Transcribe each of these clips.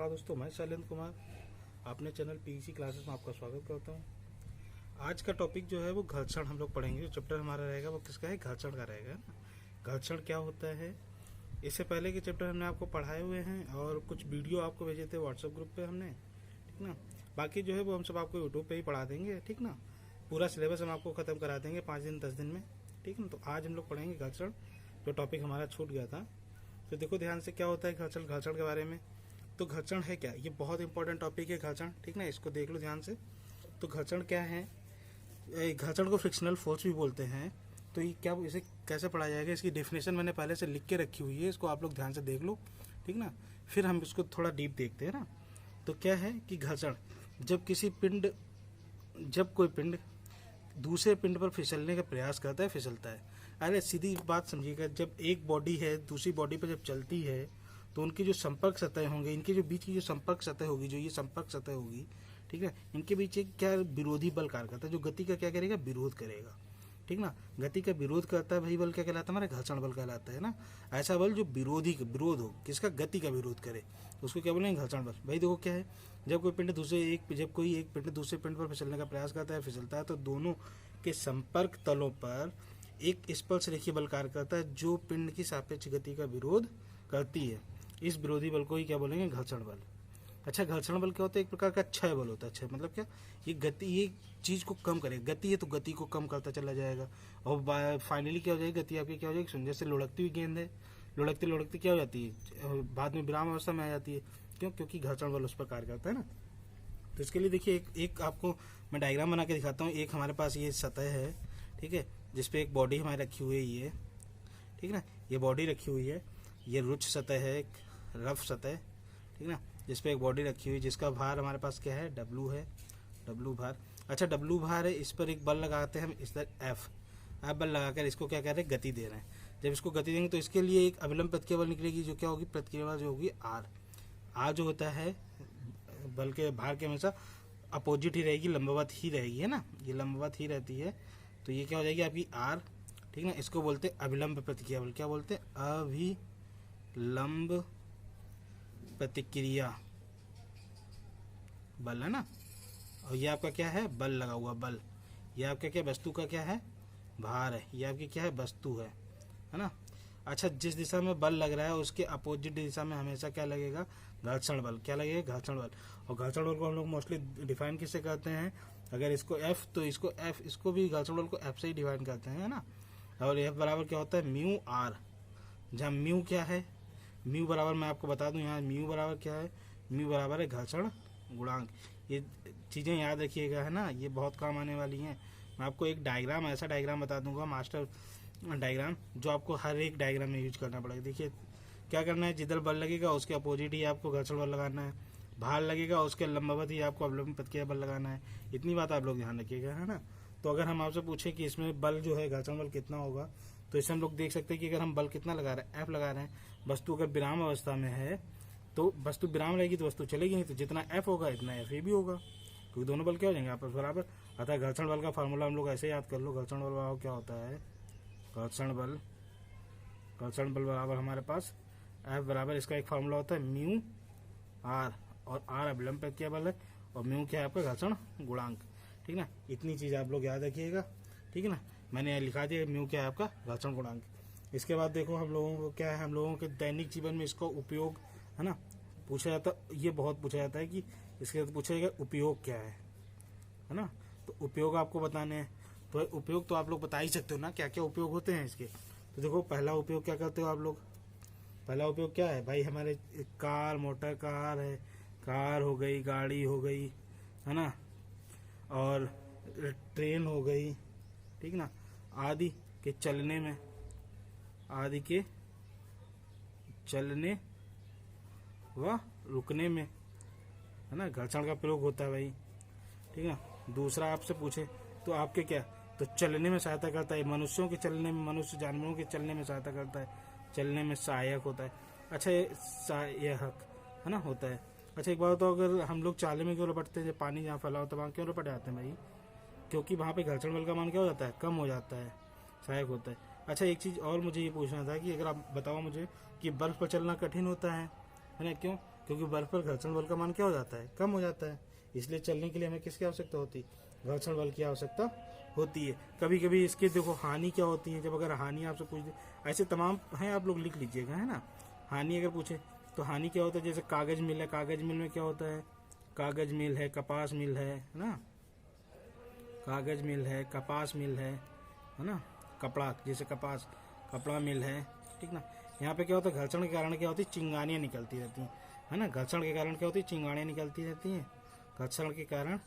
नमस्कार दोस्तों, मैं शैलेंद्र कुमार अपने चैनल पीईसी क्लासेस में आपका स्वागत करता हूं। आज का टॉपिक जो है वो घर्षण हम लोग पढ़ेंगे। जो चैप्टर हमारा रहेगा वो किसका है? घर्षण का रहेगा ना। घर्षण क्या होता है, इससे पहले के चैप्टर हमने आपको पढ़ाए हुए हैं और कुछ वीडियो आपको भेजे थे व्हाट्सएप ग्रुप पे हमने, ठीक ना। बाकी जो है वो हम सब आपको यूट्यूब पे ही पढ़ा देंगे, ठीक ना। पूरा सिलेबस हम आपको खत्म करा देंगे 5 दिन 10 दिन में, ठीक ना। तो आज हम लोग पढ़ेंगे घर्षण, जो टॉपिक हमारा छूट गया था। तो देखो ध्यान से, क्या होता है घर्षण के बारे में। तो घर्षण है क्या, ये बहुत इंपॉर्टेंट टॉपिक है घर्षण, ठीक ना। इसको देख लो ध्यान से। तो घर्षण क्या है? घर्षण को फ्रिक्शनल फोर्स भी बोलते हैं। तो ये क्या, इसे कैसे पढ़ा जाएगा, इसकी डेफिनेशन मैंने पहले से लिख के रखी हुई है, इसको आप लोग ध्यान से देख लो, ठीक ना। फिर हम इसको थोड़ा डीप देखते हैं ना। तो क्या है कि घर्षण, जब कोई पिंड दूसरे पिंड पर फिसलने का प्रयास करता है, फिसलता है। अरे सीधी बात समझिएगा, जब एक बॉडी है दूसरी बॉडी पर जब चलती है तो उनकी जो संपर्क सतह होंगे, इनके जो बीच की जो संपर्क सतह होगी, जो ये संपर्क सतह होगी, ठीक है, इनके बीच एक क्या विरोधी बल कार्य करता है, जो गति का क्या करेगा, विरोध करेगा, ठीक ना। गति का विरोध करता है, वही बल क्या कहलाता है, हमारा घर्षण बल कहलाता है ना। ऐसा बल जो विरोध हो, किसका? गति का विरोध करे, उसको क्या बोलेंगे? घर्षण बल। भाई देखो क्या है, जब कोई पिंड दूसरे पिंड पर फिसलने का प्रयास करता है, फिसलता है, तो दोनों के संपर्क तलों पर एक स्पर्श रेखीय बल कार्य करता है, जो पिंड की सापेक्ष गति का विरोध करती है। इस विरोधी बल को ही क्या बोलेंगे? घर्षण बल। अच्छा, घर्षण बल क्या होता है? एक प्रकार का क्षय बल होता है। क्षय मतलब क्या? ये चीज को कम करेगा। गति है तो गति को कम करता चला जाएगा, और फाइनली क्या हो जाएगी? गति आपकी क्या हो जाएगी? जैसे लुढ़कती हुई गेंद है, लुढ़कती क्या हो जाती है? बाद में विराम अवस्था में आ जाती है। क्यों? क्योंकि घर्षण बल उस पर कार्य करता है ना। तो इसके लिए देखिए, एक आपको मैं डायग्राम बना के दिखाता हूँ। एक हमारे पास ये सतह है, ठीक है, जिसपे एक बॉडी हमारी रखी हुई है, ये, ठीक ना। ये बॉडी रखी हुई है, ये रुच्छ सतह है, एक रफ सतह, ठीक ना, जिसपे एक बॉडी रखी हुई है, जिसका भार हमारे पास क्या है? W है, W भार। अच्छा, W भार है, इस पर एक बल लगाते हैं हम, इस तरह F बल लगाकर इसको क्या कर रहे हैं? गति दे रहे हैं। जब इसको गति देंगे तो इसके लिए एक अविलंब प्रतिक्रिया बल निकलेगी, जो क्या होगी? प्रतिक्रिया बल जो होगी R जो होता है बल के भार के हमेशा अपोजिट ही रहेगी, लंबवत ही रहेगी, है ना। ये लंबवत ही रहती है, तो ये क्या हो जाएगी आपकी R, ठीक ना। इसको बोलते हैं अविलंब प्रतिक्रिया बल। क्या बोलते हैं? अविलंब प्रतिक्रिया बल, है ना। और ये आपका क्या है? बल लगा हुआ बल। ये आपका क्या? वस्तु का क्या है? भार है। ये आपकी क्या है? वस्तु है ना। अच्छा, जिस दिशा में बल लग रहा है उसके अपोजिट दिशा में हमेशा क्या लगेगा? घर्षण बल। क्या लगेगा? घर्षण बल। और घर्षण बल को हम लोग मोस्टली डिफाइन किससे करते हैं? अगर इसको F तो इसको F, इसको भी घर्षण बल को F से ही डिफाइन करते हैं, है ना। और F बराबर क्या होता है? Mu R। जहाँ म्यू क्या है? म्यू बराबर, मैं आपको बता दूं यहाँ म्यू बराबर क्या है? म्यू बराबर है घर्षण गुणांक। ये चीज़ें याद रखिएगा, है ना, ये बहुत काम आने वाली हैं। मैं आपको एक डायग्राम, ऐसा डायग्राम बता दूंगा, मास्टर डायग्राम, जो आपको हर एक डायग्राम में यूज करना पड़ेगा। देखिए क्या करना है, जिधर बल लगेगा उसके अपोजिट ही आपको घर्षण बल लगाना है, भार लगेगा उसके लंबवत ही आपको अवलंबन प्रतिक्रिया बल लगाना है। इतनी बात आप लोग ध्यान रखिएगा, है ना। तो अगर हम आपसे पूछे कि इसमें बल जो है घर्षण बल कितना होगा, तो इससे हम लोग देख सकते हैं कि अगर हम बल कितना लगा रहे हैं, F लगा रहे हैं, वस्तु अगर विराम अवस्था में है तो वस्तु विराम रहेगी तो वस्तु चलेगी नहीं, तो जितना F होगा इतना F भी होगा, क्योंकि दोनों बल क्या हो जाएंगे आपस बराबर। अतः घर्षण बल का फार्मूला हम लोग ऐसे याद कर लो। घर्षण बल बराबर क्या होता है? घर्षण बल बराबर हमारे पास F बराबर, इसका एक फार्मूला होता है म्यू R, और R अविलंब प्रतिक्रिया बल है, और म्यू क्या है आपका? घर्षण गुणांक, ठीक ना। इतनी चीज आप लोग याद रखिएगा, ठीक है ना। मैंने लिखा दिया म्यू क्या है आपका? घर्षण गुणांक। इसके बाद देखो हम लोगों को क्या है, हम लोगों के दैनिक जीवन में इसका उपयोग, है ना, पूछा जाता, ये बहुत पूछा जाता है कि इसके बाद पूछेगा उपयोग क्या है ना। तो उपयोग आपको बताने हैं, तो उपयोग तो आप लोग बता ही सकते हो ना, क्या क्या उपयोग होते हैं इसके। तो देखो, पहला उपयोग क्या करते हो आप लोग? पहला उपयोग क्या है भाई? हमारे कार, मोटर कार है, कार हो गई, गाड़ी हो गई, है ना, और ट्रेन हो गई, ठीक ना, आदि के चलने व रुकने में, है ना, घर्षण का प्रयोग होता है भाई, ठीक है। दूसरा आपसे पूछे तो आपके क्या, तो चलने में सहायता करता है, मनुष्यों के चलने में, मनुष्य जानवरों के चलने में सहायता करता है, चलने में सहायक होता है। अच्छा, ये सहायक, है ना, होता है। अच्छा, एक बात, तो अगर हम लोग चाले में क्यों लपटते हैं? जब पानी जहाँ फैला होता है वहाँ क्यों लपट जाते हैं भाई? क्योंकि वहाँ पे घर्षण बल का मान क्या हो जाता है? कम हो जाता है, सहायक होता है। अच्छा, एक चीज और मुझे ये पूछना था कि अगर आप बताओ मुझे कि बर्फ पर चलना कठिन होता है ना, क्यों? क्योंकि बर्फ पर घर्षण बल का मान क्या हो जाता है, कम हो जाता है। इसलिए चलने के लिए हमें किसकी आवश्यकता होती है, घर्षण बल की आवश्यकता होती है। कभी कभी इसके देखो हानि क्या होती है, जब अगर हानि आपसे पूछ दे, ऐसे तमाम हैं, आप लोग लिख लीजिएगा, है ना। हानि अगर पूछे तो हानि क्या होता है, जैसे कागज मिल है, कागज मिल में क्या होता है, कागज मिल है, कपास मिल है ना, कागज मिल है, कपास मिल है ना, कपड़ा जैसे कपास, कपड़ा मिल है, ठीक ना। यहाँ पे क्या होता है, घर्षण के कारण क्या होती है, चिंगारियाँ निकलती रहती हैं, है ना। घर्षण के कारण क्या होती है, चिंगारियाँ निकलती रहती हैं। घर्षण के कारण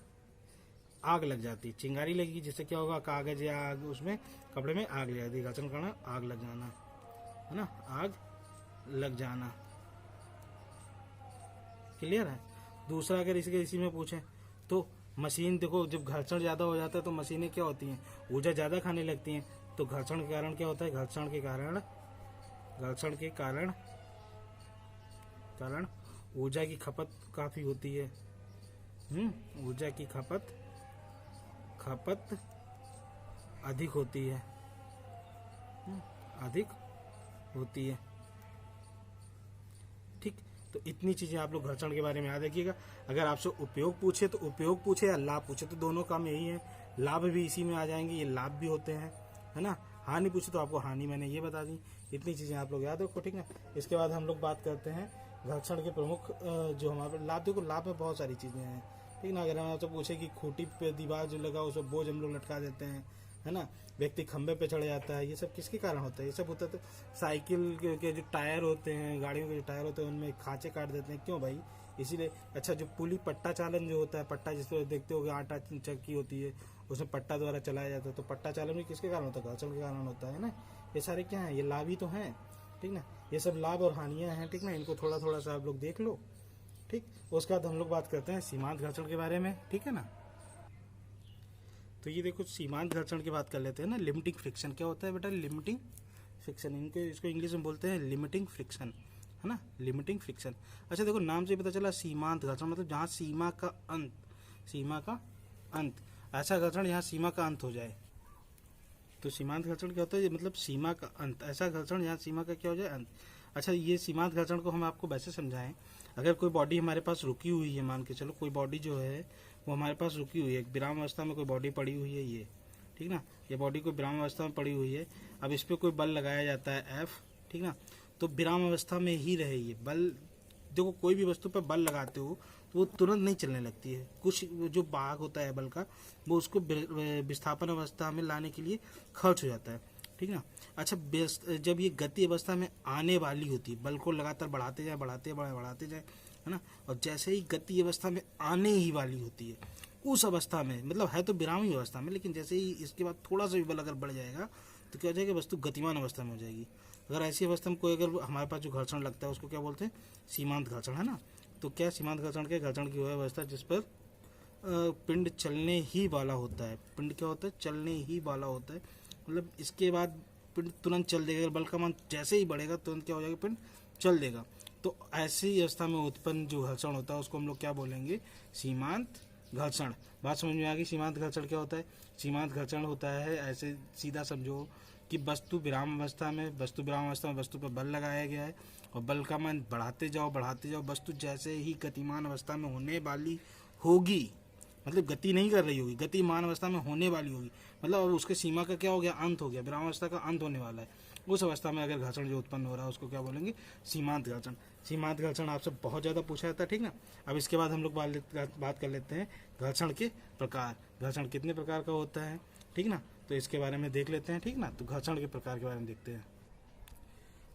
आग लग जाती है, चिंगारी लगेगी, जिससे क्या होगा, कागज या आग उसमें कपड़े में आग लग जाती है। घर्षण के कारण आग लग जाना, है ना, आग लग जाना। क्लियर है। दूसरा अगर इसी में पूछें तो मशीन, देखो जब घर्षण ज़्यादा हो जाता है तो मशीनें क्या होती हैं, ऊर्जा ज़्यादा खाने लगती हैं। तो घर्षण के कारण क्या होता है, घर्षण के कारण ऊर्जा की खपत काफ़ी होती है। ऊर्जा की खपत अधिक होती है, अधिक होती है। ठीक, तो इतनी चीज़ें आप लोग घर्षण के बारे में याद रखिएगा। अगर आपसे उपयोग पूछे तो उपयोग पूछे या लाभ पूछे तो दोनों काम यही है, लाभ भी इसी में आ जाएंगे, ये लाभ भी होते हैं, है ना। हानि पूछे तो आपको हानि मैंने ये बता दी। इतनी चीज़ें आप लोग याद रखो, ठीक है। इसके बाद हम लोग बात करते हैं घर्षण के प्रमुख जो हमारे लाभ। देखो लाभ में बहुत सारी चीज़ें हैं, ठीक ना। अगर हम आपसे पूछे कि खूंटी पे दीवार जो लगा उस पर बोझ हम लोग लटका देते हैं, है ना, व्यक्ति खंबे पे चढ़ जाता है, ये सब किसके कारण होता है, ये सब होता है तो साइकिल के जो टायर होते हैं, गाड़ियों के जो टायर होते हैं उनमें खांचे काट देते हैं, क्यों भाई, इसीलिए। अच्छा, जो पुली पट्टा चालन जो होता है, पट्टा जिसको देखते हो आटा चक्की होती है, उसमें पट्टा द्वारा चलाया जाता है, तो पट्टा चालन भी किसके कारण होता है, घर्षण के कारण होता है ना। ये सारे क्या है, ये लाभ ही तो हैं, ठीक ना। ये सब लाभ और हानियां हैं, ठीक ना, इनको थोड़ा थोड़ा सा आप लोग देख लो, ठीक। उसके बाद हम लोग बात करते हैं सीमांत घर्षण के बारे में, ठीक है ना। तो ये देखो सीमांत घर्षण की बात कर लेते हैं ना। लिमिटिंग फ्रिक्शन क्या होता है बेटा, लिमिटिंग फ्रिक्शन, इनको इसको इंग्लिश में बोलते हैं लिमिटिंग फ्रिक्शन, है ना, लिमिटिंग फ्रिक्शन। अच्छा देखो नाम से पता चला सीमांत घर्षण मतलब जहाँ सीमा का अंत, ऐसा घर्षण यहाँ सीमा का अंत हो जाए, तो सीमांत घर्षण क्या होता है, मतलब सीमा का अंत, ऐसा घर्षण यहाँ सीमा का क्या हो जाए, अंत। अच्छा, ये सीमांत घर्षण को हम आपको वैसे समझाएं, अगर कोई बॉडी हमारे पास रुकी हुई है, मान के चलो कोई बॉडी जो है वो हमारे पास रुकी हुई है, विराम अवस्था में कोई बॉडी पड़ी हुई है ये, ठीक ना, ये बॉडी कोई विराम अवस्था में पड़ी हुई है। अब इस पर कोई बल लगाया जाता है F, ठीक ना, तो विराम अवस्था में ही रहे ये बल। देखो कोई भी वस्तु पर बल लगाते हो तो वो तुरंत नहीं चलने लगती है, कुछ जो भाग होता है बल का वो उसको विस्थापन अवस्था में लाने के लिए खर्च हो जाता है, ठीक ना। अच्छा, जब ये गति अवस्था में आने वाली होती है, बल को लगातार बढ़ाते जाए, है ना, और जैसे ही गति अवस्था में आने ही वाली होती है उस अवस्था में, मतलब है तो विरामी अवस्था में, लेकिन जैसे ही इसके बाद थोड़ा सा भी बल अगर बढ़ जाएगा तो क्या हो जाएगा, वस्तु गतिमान अवस्था में हो जाएगी। अगर ऐसी अवस्था में कोई अगर हमारे पास जो घर्षण लगता है उसको क्या बोलते हैं, सीमांत घर्षण, है ना। तो क्या सीमांत घर्षण के घर्षण की वह अवस्था जिस पर पिंड चलने ही वाला होता है, पिंड क्या होता है, चलने ही वाला होता है, मतलब इसके बाद पिंड तुरंत चल देगा, बल का मान जैसे ही बढ़ेगा तुरंत क्या हो जाएगा, पिंड चल देगा। तो ऐसी अवस्था में उत्पन्न जो घर्षण होता है उसको हम लोग क्या बोलेंगे, सीमांत घर्षण। बात समझ में आ गई, सीमांत घर्षण क्या होता है। सीमांत घर्षण होता है, ऐसे सीधा समझो कि वस्तु विराम अवस्था में वस्तु पर बल लगाया गया है और बल का मान बढ़ाते जाओ, वस्तु जैसे ही गतिमान अवस्था में होने वाली होगी, मतलब गति नहीं कर रही होगी, गतिमान अवस्था में होने वाली होगी, मतलब अब उसके सीमा का क्या हो गया, अंत हो गया, विराम अवस्था का अंत होने वाला है, उस अवस्था में अगर घर्षण जो उत्पन्न हो रहा है उसको क्या बोलेंगे, सीमांत घर्षण। सीमांत घर्षण आपसे बहुत ज़्यादा पूछा जाता है, ठीक ना। अब इसके बाद हम लोग बात कर लेते हैं घर्षण के प्रकार। घर्षण कितने प्रकार का होता है, ठीक ना, तो इसके बारे में देख लेते हैं, ठीक ना। तो घर्षण के प्रकार के बारे में देखते हैं।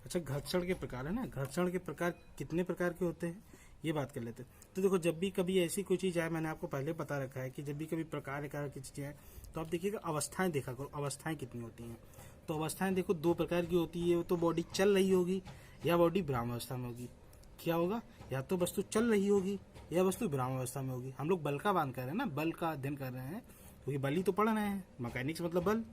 अच्छा, घर्षण के प्रकार है ना, घर्षण के प्रकार कितने प्रकार के होते हैं ये बात कर लेते हैं। तो देखो जब भी कभी ऐसी कोई चीज़ आए, मैंने आपको पहले बता रखा है कि जब भी कभी प्रकार की चीज़ें आए तो आप देखिएगा अवस्थाएं देखा करो, अवस्थाएं कितनी होती हैं। तो अवस्थाएं देखो दो प्रकार की होती है, तो बॉडी चल रही होगी या बॉडी विराम अवस्था में होगी। क्या होगा, या तो वस्तु चल रही होगी या वस्तु विराम अवस्था में होगी। हम लोग बल का बात कर रहे हैं ना, बल का अध्ययन कर रहे हैं, क्योंकि बल ही तो पढ़ रहे हैं, मैकेनिक्स मतलब बल।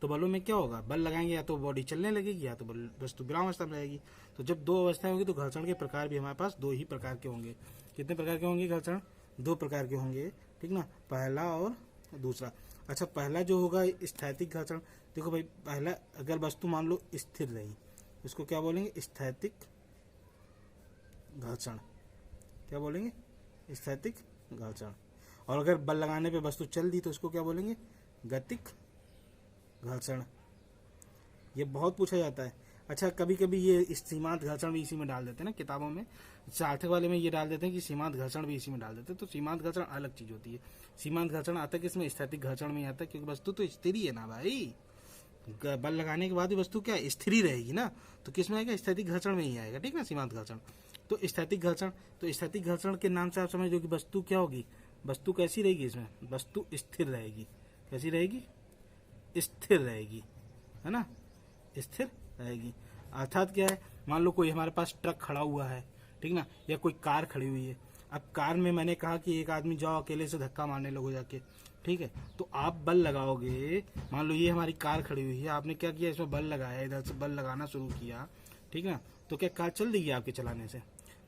तो बलों में क्या होगा, बल लगाएंगे या तो बॉडी चलने लगेगी या तो वस्तु विराम अवस्था में रहेगी। तो जब दो अवस्थाएं होंगी तो घर्षण के प्रकार भी हमारे पास दो ही प्रकार के होंगे। कितने प्रकार के होंगे घर्षण, दो प्रकार के होंगे, ठीक ना, पहला और दूसरा। अच्छा, पहला जो होगा स्थैतिक घर्षण। देखो भाई, पहला अगर वस्तु मान लो स्थिर रही, उसको क्या बोलेंगे, स्थैतिक घर्षण, क्या बोलेंगे? स्थैतिक घर्षण। और अगर बल लगाने पे वस्तु चल दी तो उसको क्या बोलेंगे? गतिक घर्षण। ये बहुत पूछा जाता है। अच्छा, कभी कभी ये सीमांत घर्षण भी इसी में डाल देते हैं ना किताबों में, सार्थक वाले में ये डाल देते हैं कि सीमांत घर्षण भी इसी में डाल देते हैं। तो सीमांत घर्षण अलग चीज होती है। सीमांत घर्षण आता है किसमें? स्थैतिक घर्षण में आता है, क्योंकि वस्तु तो स्थिर ही है ना भाई। बल लगाने के बाद भी वस्तु क्या स्थिर ही रहेगी ना, तो किसमें आएगा? स्थैतिक घर्षण में ही आएगा, ठीक ना, सीमांत घर्षण। तो स्थैतिक घर्षण, तो स्थैतिक घर्षण के नाम से आप समझ लो कि वस्तु क्या होगी? वस्तु कैसी रहेगी? इसमें वस्तु स्थिर रहेगी। कैसी रहेगी? स्थिर रहेगी, है ना, स्थिर रहेगी। अर्थात क्या है, मान लो कोई हमारे पास ट्रक खड़ा हुआ है, ठीक ना, या कोई कार खड़ी हुई है। अब कार में मैंने कहा कि एक आदमी जाओ अकेले से धक्का मारने लगो जाके, ठीक है, तो आप बल लगाओगे। मान लो ये हमारी कार खड़ी हुई है, आपने क्या किया? इसमें बल लगाया, इधर से बल लगाना शुरू किया, ठीक ना, तो क्या कार चल देगी आपके चलाने से?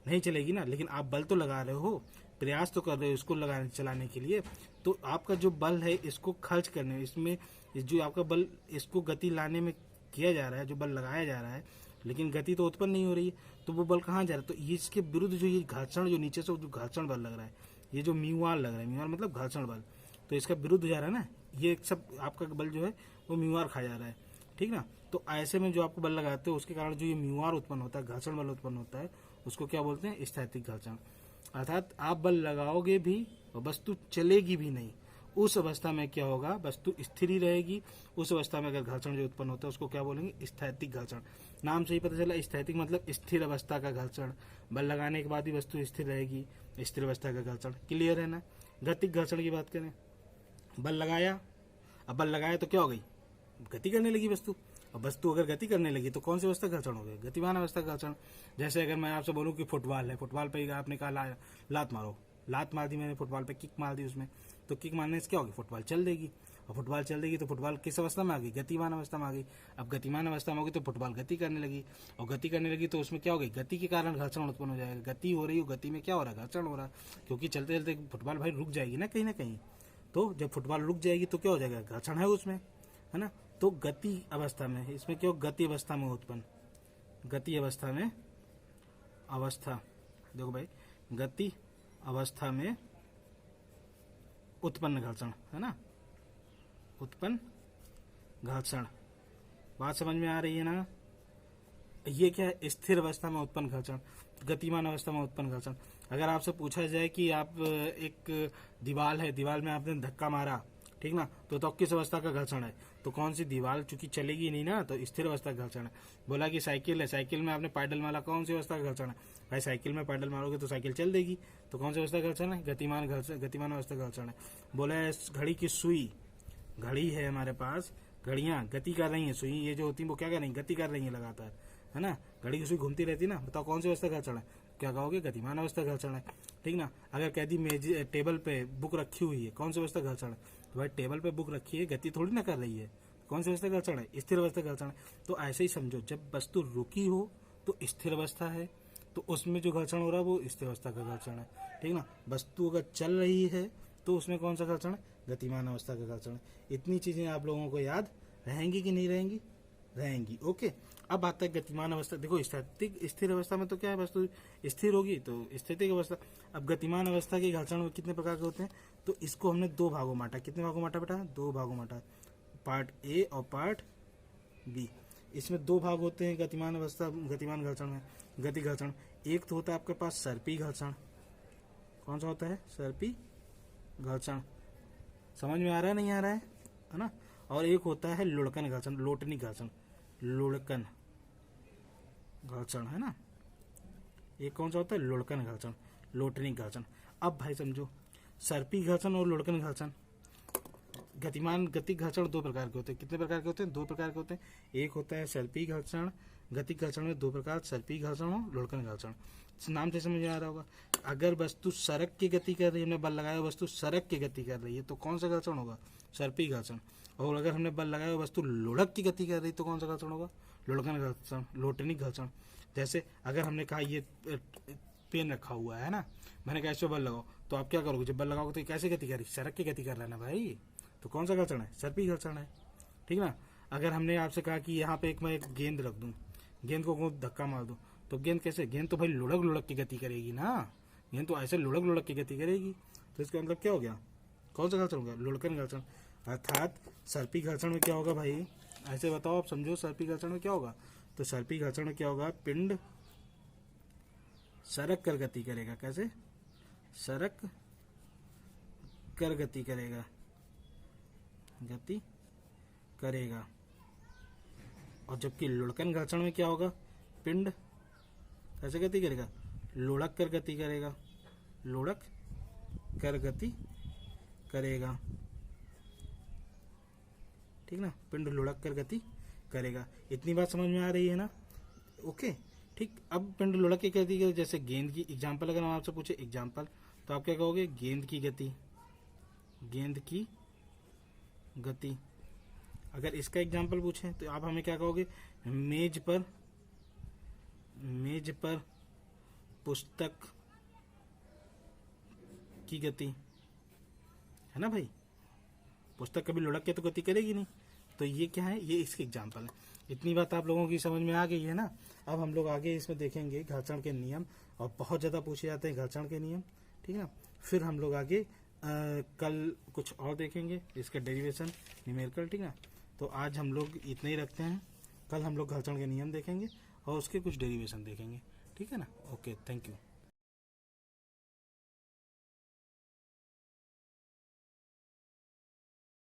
नहीं चलेगी ना। लेकिन आप बल तो लगा रहे हो, प्रयास तो कर रहे हो इसको लगाने चलाने के लिए। तो आपका जो बल है इसको खर्च करने में, इसमें जो आपका बल इसको गति लाने में किया जा रहा है, जो बल लगाया जा रहा है, लेकिन गति तो उत्पन्न नहीं हो रही है, तो वो बल कहाँ जा रहा है? तो ये इसके विरुद्ध जो ये घर्षण, जो नीचे से जो घर्षण बल लग रहा है, ये जो म्यू आर लग रहा है, म्यू आर मतलब घर्षण बल, तो इसका विरुद्ध जा रहा है ना, ये सब आपका बल जो है वो म्यू आर खा जा रहा है, ठीक ना। तो ऐसे में जो आपको बल लगाते हो उसके कारण जो ये म्यू आर उत्पन्न होता है, घर्षण बल उत्पन्न होता है, उसको क्या बोलते हैं? स्थैतिक घर्षण। अर्थात आप बल लगाओगे भी और वस्तु चलेगी भी नहीं, उस अवस्था में क्या होगा? वस्तु स्थिर ही रहेगी। उस अवस्था में अगर घर्षण जो उत्पन्न होता है उसको क्या बोलेंगे? स्थैतिक घर्षण। नाम से ही पता चला, स्थैतिक मतलब स्थिर अवस्था का घर्षण। बल लगाने के बाद भी वस्तु स्थिर रहेगी, स्थिर अवस्था का घर्षण। क्लियर है ना? गतिक घर्षण की बात करें, बल लगाया, अब बल लगाया तो क्या हो गई? गति करने लगी वस्तु। अब वस्तु अगर गति करने लगी तो कौन सी अवस्था का घर्षण हो गया? गतिमान अवस्था का घर्षण। जैसे अगर मैं आपसे बोलूं कि फुटबॉल है, फुटबॉल पे आपने कहा लात मारो, लात मार दी मैंने फुटबॉल पे, किक मार दी उसमें, तो किक मारने से क्या होगी? फुटबॉल चल देगी। और फुटबॉल चल देगी तो फुटबॉल किस अवस्था में आ गई? गतिमान अवस्था में आ गई। अब गतिमान अवस्था में होगी तो फुटबॉल गति करने लगी, और गति करने लगी तो उसमें क्या हो गई? गति के कारण घर्षण उत्पन्न हो जाएगा। गति हो रही हो, गति में क्या हो रहा है? घर्षण हो रहा है, क्योंकि चलते चलते फुटबॉल भाई रुक जाएगी ना कहीं ना कहीं। तो जब फुटबॉल रुक जाएगी तो क्या हो जाएगा? घर्षण है उसमें, है ना। तो गति अवस्था में, इसमें क्या हो? गति अवस्था में उत्पन्न, गति अवस्था में, अवस्था देखो भाई, गति अवस्था में उत्पन्न घर्षण, है ना, उत्पन्न घर्षण। बात समझ में आ रही है ना? ये क्या है? स्थिर अवस्था में उत्पन्न घर्षण, गतिमान अवस्था में उत्पन्न घर्षण। अगर आपसे पूछा जाए कि आप एक दीवार है, दीवार में आपने धक्का मारा, ठीक ना, तो किस अवस्था का घर्षण है? तो कौन सी? दीवार चूंकि चलेगी नहीं ना, तो स्थिर अवस्था का घर्षण है। बोला कि साइकिल है, साइकिल में आपने पैडल मारा, कौन सी अवस्था का घर्षण है? भाई साइकिल में पैडल मारोगे तो साइकिल चल देगी, तो कौन सी अवस्था का घर्षण है? गतिमान घर्षण, गतिमान अवस्था का घर्षण है। बोला है घड़ी की सुई, घड़ी है हमारे पास, घड़ियां गति कर रही है, सुई ये जो होती है वो क्या कर रही है? गति कर रही है लगातार, है ना। घड़ी की सुई घूमती रहती है ना, बताओ कौन सी अवस्था का घर्षण है? क्या कहोगे? गतिमान अवस्था का घर्षण है, ठीक ना। अगर कह दी मेज टेबल पे बुक रखी हुई है, कौन सी अवस्था का घर्षण है? तो भाई टेबल पे बुक रखी है, गति थोड़ी ना कर रही है, कौन सी अवस्था का घर्षण है? स्थिर अवस्था का घर्षण है। तो ऐसे ही समझो, जब वस्तु रुकी हो तो स्थिर अवस्था है, तो उसमें जो घर्षण हो रहा है वो स्थिर अवस्था का घर्षण है, ठीक ना। वस्तु अगर चल रही है तो उसमें कौन सा घर्षण है? गतिमान अवस्था का घर्षण है। इतनी चीजें आप लोगों को याद रहेंगी कि नहीं रहेंगी? रहेंगी। ओके, अब आता है गतिमान अवस्था। देखो स्थैतिक, स्थिर अवस्था में तो क्या है? वस्तु स्थिर होगी तो स्थितिक अवस्था। अब गतिमान अवस्था के घर्षण कितने प्रकार के होते हैं? तो इसको हमने दो भागों में बांटा। कितने भागों में बांटा बेटा? दो भागों में बांटा, पार्ट ए और पार्ट बी। इसमें दो भाग होते हैं गतिमान अवस्था, गतिमान घर्षण में, गति घर्षण। एक तो होता है आपके पास सर्पी घर्षण। कौन सा होता है? सर्पी घर्षण। समझ में आ रहा है नहीं आ रहा है ना। और एक होता है लुढ़कन घर्षण, लोटनी घर्षण, लुढ़कन घर्षण, है ना। एक कौन सा होता है? लुढ़कन घर्षण, लोटनी घर्षण। अब भाई समझो, सर्पी घर्षण और लुढ़कन घर्षण, गतिमान गति घर्षण दो प्रकार के होते हैं। कितने प्रकार के होते हैं? दो प्रकार के होते हैं। एक होता है सर्पी घर्षण, गति घर्षण में दो प्रकार, सर्पी घर्षण और लुढ़कन घर्षण। नाम से समझ आ रहा होगा। अगर वस्तु सड़क की गति कर रही है, हमने बल लगाया, वस्तु सड़क की गति कर रही है, तो कौन सा घर्षण होगा? सर्पी घर्षण। और अगर हमने बल लगाया, वस्तु लुढ़क की गति कर रही है, तो कौन सा घर्षण होगा? लुढ़कन घर्षण, लोटनी घर्षण। जैसे अगर हमने कहा ये पेन रखा हुआ है ना, मैंने कहा इस पर बल लगाओ, तो आप क्या करोगे? जब बल लगाओगे तो ये कैसे गति कर रही है? सड़क की गति कर रहा है ना भाई, तो कौन सा घर्षण है? सर्पी घर्षण है, ठीक ना। अगर हमने आपसे कहा कि यहाँ पे मैं एक गेंद रख दूं, गेंद को धक्का मार दूं, तो गेंद कैसे? गेंद तो भाई लुढ़क लुढ़क की गति करेगी ना, गेंद तो ऐसे लुढ़क लुढ़क की गति करेगी। तो इसका मतलब क्या हो गया, कौन सा घर्षण हो गया, लुढ़कन घर्षण। अर्थात सर्पी घर्षण में क्या होगा भाई, ऐसे बताओ आप समझो, सर्पी घर्षण में क्या होगा। तो सर्पी घर्षण में क्या होगा, पिंड सरक कर गति करेगा। कैसे, सरक कर गति करेगा, गति करेगा। और जबकि लुढ़कन घर्षण में क्या होगा, पिंड कैसे गति करेगा, लुढ़क कर गति करेगा, लुढ़क कर गति करेगा। ठीक ना, पिंड लुढ़क कर गति करेगा। इतनी बात समझ में आ रही है ना। ओके ठीक। अब पिंड लुढ़क के गति करेगा, जैसे गेंद की एग्जांपल अगर हम आपसे पूछे एग्जांपल, तो आप क्या कहोगे, गेंद की गति, गेंद की गति। अगर इसका एग्जांपल पूछे तो आप हमें क्या कहोगे, मेज पर पुस्तक की गति, है ना भाई। पुस्तक कभी लुढ़क के तो गति करेगी नहीं। तो ये क्या है, ये इसके एग्जांपल है। इतनी बात आप लोगों की समझ में आ गई है ना। अब हम लोग आगे इसमें देखेंगे घर्षण के नियम, और बहुत ज़्यादा पूछे जाते हैं घर्षण के नियम। ठीक है ना। फिर हम लोग आगे कल कुछ और देखेंगे, इसका डेरिवेशन न्यूमेरिकल। ठीक है। तो आज हम लोग इतना ही रखते हैं। कल हम लोग घर्षण के नियम देखेंगे और उसके कुछ डेरिवेशन देखेंगे। ठीक है ना। Okay, thank you.